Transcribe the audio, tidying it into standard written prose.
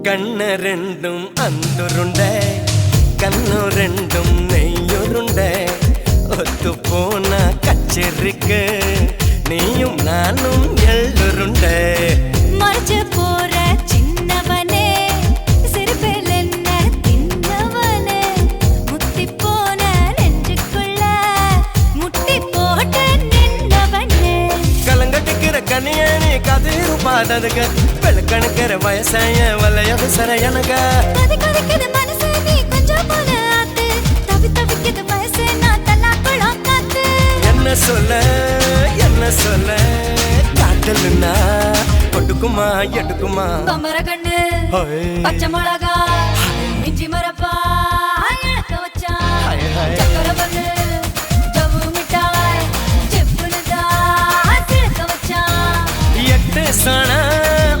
கண்ண ரெண்டும் அந்துருண்ட கண்ணு ரெண்டும் நெய்யுருண்ட ஒத்து போன கச்சேரிக்கு நீயும் நானும் எள்ளுருண்ட மறைச்சு போற சின்னவனே சிறுபேல் என்ன தின்னவனே முத்தி போன நெஞ்சுக்குள்ள முட்டி போட்டு நின்னவனே கலங்கட்டிக்கிற கனியணி கதிரு பாடதுக வெளுக்கணுக்கிற வயசாய வலைய விசர எனக கதி கதிக்குது மனசு நீ கொஞ்சம் போல ஆத்து தவி தவிக்குது வயசு நான் தல்லாக்குளம் காத்து என்ன சொல்ல காட்டலுன்னா கொடுக்குமா எடுக்குமா கமர கண்ணு பச்சை மிளகா இஞ்சி மரப்பா இழக்க வச்சா சக்கர பண்ணு ஜவ்வு மிட்டாய் செப்புனுதா சிழக்க வச்சா எட்டு சண